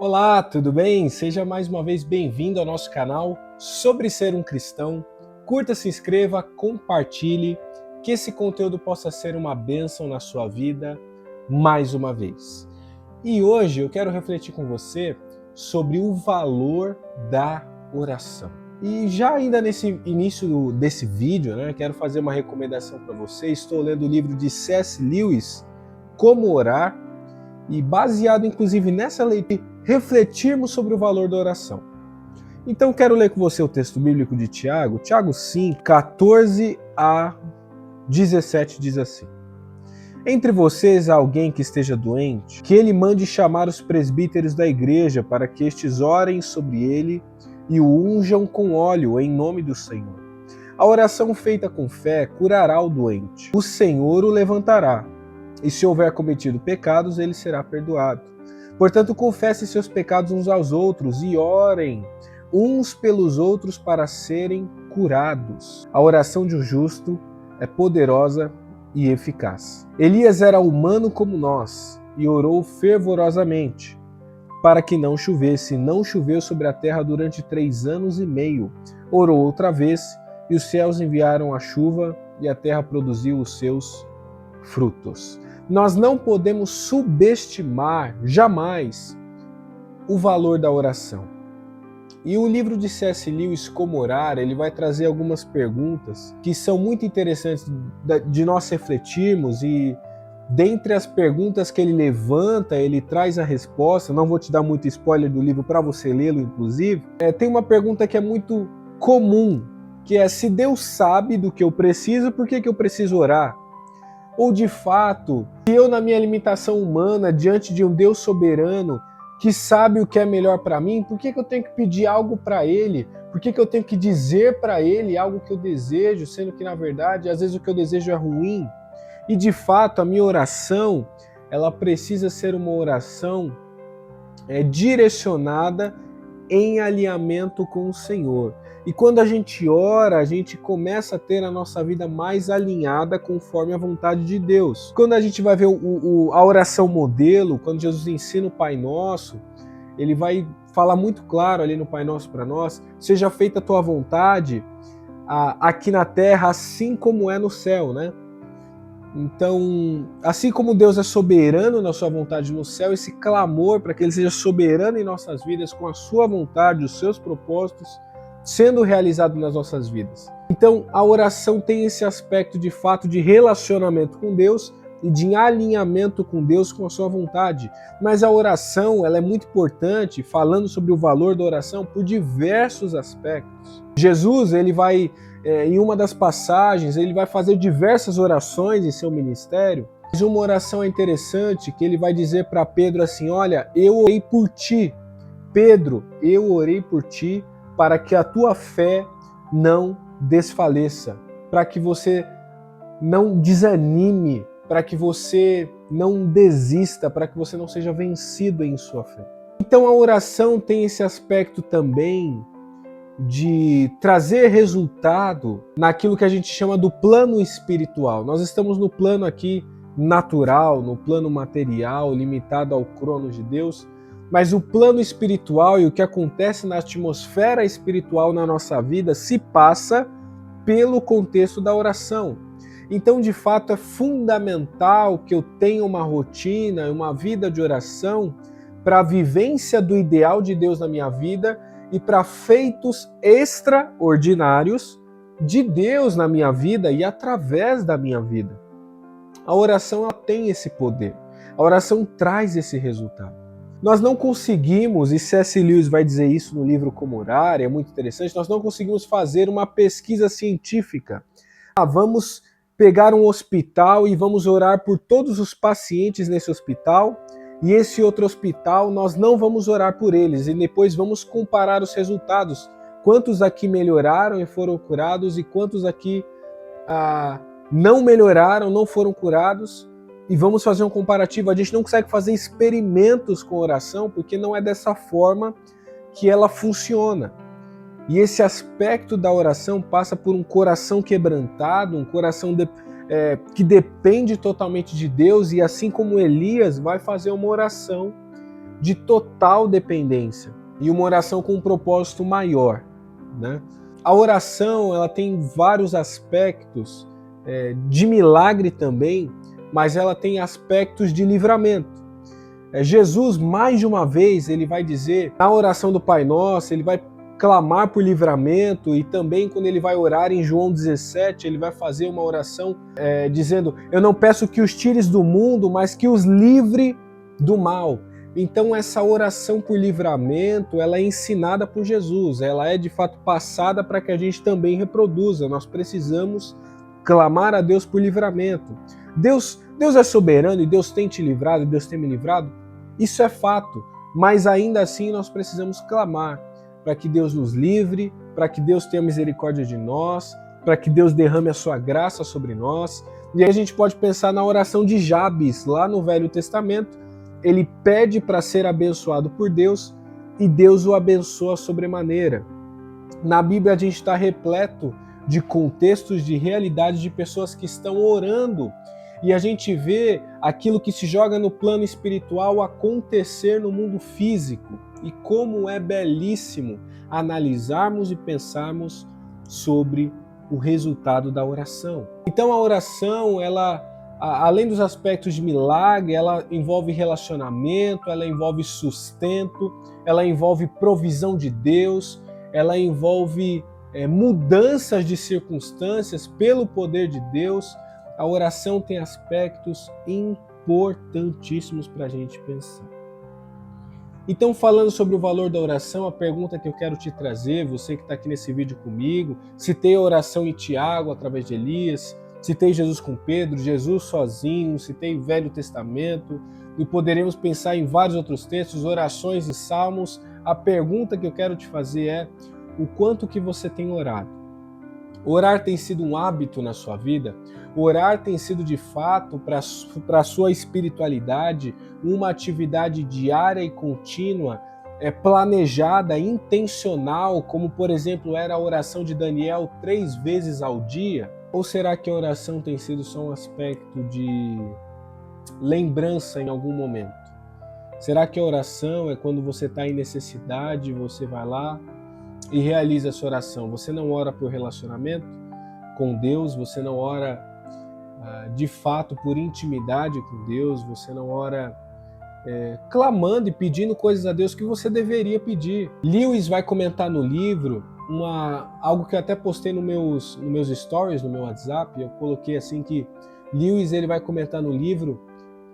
Olá, tudo bem? Seja mais uma vez bem-vindo ao nosso canal sobre ser um cristão. Curta, se inscreva, compartilhe, que esse conteúdo possa ser uma bênção na sua vida mais uma vez. E hoje eu quero refletir com você sobre o valor da oração. E já ainda nesse início desse vídeo, quero fazer uma recomendação para você. Estou lendo o livro de C.S. Lewis, Como Orar, e baseado inclusive nessa leitura, refletirmos sobre o valor da oração. Então quero ler com você o texto bíblico de Tiago, Tiago 5, 14 a 17 diz assim: Entre vocês há alguém que esteja doente, que ele mande chamar os presbíteros da igreja para que estes orem sobre ele e o unjam com óleo em nome do Senhor. A oração feita com fé curará o doente. O Senhor o levantará. E se houver cometido pecados, ele será perdoado. Portanto, confessem seus pecados uns aos outros e orem uns pelos outros para serem curados. A oração de um justo é poderosa e eficaz. Elias era humano como nós e orou fervorosamente para que não chovesse. Não choveu sobre a terra durante 3 anos e meio. Orou outra vez e os céus enviaram a chuva e a terra produziu os seus frutos. Nós não podemos subestimar jamais o valor da oração. E o livro de C.S. Lewis, Como Orar, ele vai trazer algumas perguntas que são muito interessantes de nós refletirmos, e dentre as perguntas que ele levanta, ele traz a resposta. Não vou te dar muito spoiler do livro para você lê-lo, inclusive. Tem uma pergunta que é muito comum, que é: se Deus sabe do que eu preciso, por que eu preciso orar? Ou de fato, se eu na minha limitação humana, diante de um Deus soberano, que sabe o que é melhor para mim, por que eu tenho que pedir algo para Ele? Por que eu tenho que dizer para Ele algo que eu desejo, sendo que na verdade, às vezes o que eu desejo é ruim? E de fato, a minha oração, ela precisa ser uma oração direcionada em alinhamento com o Senhor. E quando a gente ora, a gente começa a ter a nossa vida mais alinhada conforme a vontade de Deus. Quando a gente vai ver a oração modelo, quando Jesus ensina o Pai Nosso, ele vai falar muito claro ali no Pai Nosso para nós: seja feita a tua vontade aqui na terra, assim como é no céu, né? Então, assim como Deus é soberano na sua vontade no céu, esse clamor para que Ele seja soberano em nossas vidas, com a sua vontade, os seus propósitos, sendo realizado nas nossas vidas. Então, a oração tem esse aspecto de fato de relacionamento com Deus e de alinhamento com Deus, com a sua vontade. Mas a oração, ela é muito importante, falando sobre o valor da oração, por diversos aspectos. Jesus, ele vai, em uma das passagens, ele vai fazer diversas orações em seu ministério. Mas uma oração interessante que ele vai dizer para Pedro assim: olha, eu orei por ti. Pedro, eu orei por ti para que a tua fé não desfaleça, para que você não desanime, para que você não desista, para que você não seja vencido em sua fé. Então a oração tem esse aspecto também de trazer resultado naquilo que a gente chama do plano espiritual. Nós estamos no plano aqui natural, no plano material, limitado ao cronos de Deus, mas o plano espiritual e o que acontece na atmosfera espiritual na nossa vida se passa pelo contexto da oração. Então, de fato, é fundamental que eu tenha uma rotina, uma vida de oração para a vivência do ideal de Deus na minha vida e para feitos extraordinários de Deus na minha vida e através da minha vida. A oração, ela tem esse poder. A oração traz esse resultado. Nós não conseguimos, e C.S. Lewis vai dizer isso no livro Como Orar, é muito interessante, nós não conseguimos fazer uma pesquisa científica. Vamos pegar um hospital e vamos orar por todos os pacientes nesse hospital, e esse outro hospital nós não vamos orar por eles, e depois vamos comparar os resultados. Quantos aqui melhoraram e foram curados, e quantos aqui não melhoraram, não foram curados, e vamos fazer um comparativo. A gente não consegue fazer experimentos com oração, porque não é dessa forma que ela funciona. E esse aspecto da oração passa por um coração quebrantado, um coração que depende totalmente de Deus, e assim como Elias vai fazer uma oração de total dependência e uma oração com um propósito maior, né? A oração, ela tem vários aspectos de milagre também, mas ela tem aspectos de livramento. Jesus, mais de uma vez, ele vai dizer, na oração do Pai Nosso, ele vai clamar por livramento, e também quando ele vai orar em João 17, ele vai fazer uma oração dizendo, eu não peço que os tires do mundo, mas que os livre do mal. Então essa oração por livramento, ela é ensinada por Jesus, ela é de fato passada para que a gente também reproduza. Nós precisamos clamar a Deus por livramento. Deus é soberano e Deus tem te livrado, Deus tem me livrado, isso é fato, mas ainda assim nós precisamos clamar para que Deus nos livre, para que Deus tenha misericórdia de nós, para que Deus derrame a sua graça sobre nós. E aí a gente pode pensar na oração de Jabes, lá no Velho Testamento. Ele pede para ser abençoado por Deus e Deus o abençoa sobremaneira. Na Bíblia a gente está repleto de contextos, de realidades de pessoas que estão orando e a gente vê aquilo que se joga no plano espiritual acontecer no mundo físico. E como é belíssimo analisarmos e pensarmos sobre o resultado da oração. Então a oração, ela, além dos aspectos de milagre, ela envolve relacionamento, ela envolve sustento, ela envolve provisão de Deus, ela envolve mudanças de circunstâncias pelo poder de Deus. A oração tem aspectos importantíssimos para a gente pensar. Então, falando sobre o valor da oração, a pergunta que eu quero te trazer, você que está aqui nesse vídeo comigo, citei a oração em Tiago através de Elias, citei Jesus com Pedro, Jesus sozinho, citei o Velho Testamento, e poderemos pensar em vários outros textos, orações e salmos. A pergunta que eu quero te fazer é, o quanto que você tem orado? Orar tem sido um hábito na sua vida? Orar tem sido de fato para a sua espiritualidade uma atividade diária e contínua, planejada, intencional, como por exemplo era a oração de Daniel 3 vezes ao dia? Ou será que a oração tem sido só um aspecto de lembrança em algum momento? Será que a oração é quando você está em necessidade, você vai lá e realiza a sua oração? Você não ora por relacionamento com Deus, você não ora de fato por intimidade com Deus, você não ora clamando e pedindo coisas a Deus que você deveria pedir. Lewis vai comentar no livro algo que eu até postei nos meus stories, no meu WhatsApp. Eu coloquei assim que Lewis ele vai comentar no livro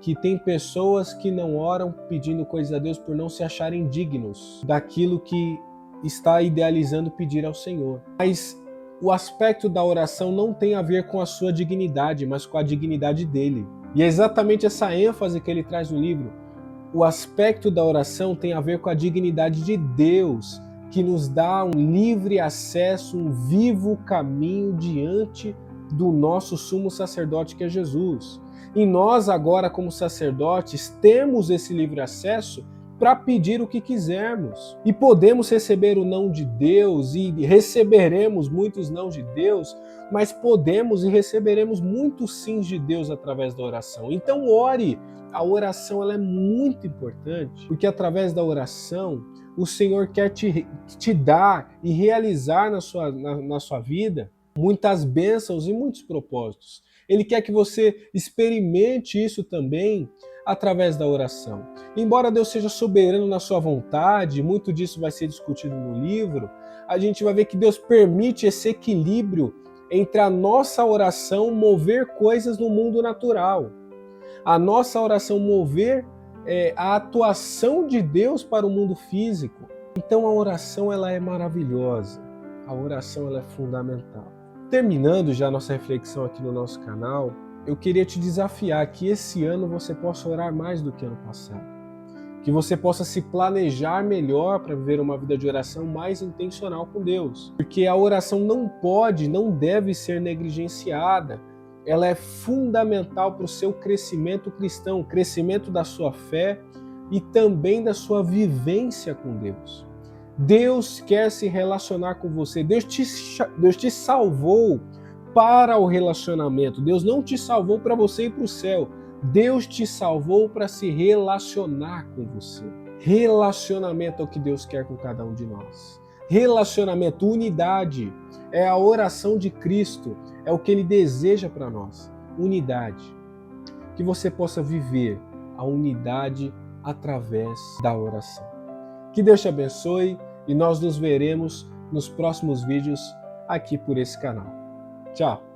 que tem pessoas que não oram pedindo coisas a Deus por não se acharem dignos daquilo que está idealizando pedir ao Senhor. Mas o aspecto da oração não tem a ver com a sua dignidade, mas com a dignidade dele. E é exatamente essa ênfase que ele traz no livro. O aspecto da oração tem a ver com a dignidade de Deus, que nos dá um livre acesso, um vivo caminho diante do nosso sumo sacerdote, que é Jesus. E nós agora, como sacerdotes, temos esse livre acesso para pedir o que quisermos. E podemos receber o não de Deus, e receberemos muitos não de Deus, mas podemos e receberemos muitos sims de Deus através da oração. Então ore. A oração ela é muito importante, porque através da oração o Senhor quer te dar e realizar na sua vida muitas bênçãos e muitos propósitos. Ele quer que você experimente isso também através da oração. Embora Deus seja soberano na sua vontade, muito disso vai ser discutido no livro, a gente vai ver que Deus permite esse equilíbrio entre a nossa oração mover coisas no mundo natural. A nossa oração mover a atuação de Deus para o mundo físico. Então a oração ela é maravilhosa, a oração ela é fundamental. Terminando já a nossa reflexão aqui no nosso canal, eu queria te desafiar que esse ano você possa orar mais do que ano passado. Que você possa se planejar melhor para viver uma vida de oração mais intencional com Deus. Porque a oração não deve ser negligenciada. Ela é fundamental para o seu crescimento cristão, o crescimento da sua fé e também da sua vivência com Deus. Deus quer se relacionar com você. Deus te salvou para o relacionamento. Deus não te salvou para você ir para o céu. Deus te salvou para se relacionar com você. Relacionamento é o que Deus quer com cada um de nós. Relacionamento, unidade, é a oração de Cristo, é o que Ele deseja para nós. Unidade. Que você possa viver a unidade através da oração. Que Deus te abençoe e nós nos veremos nos próximos vídeos aqui por esse canal. Tchau!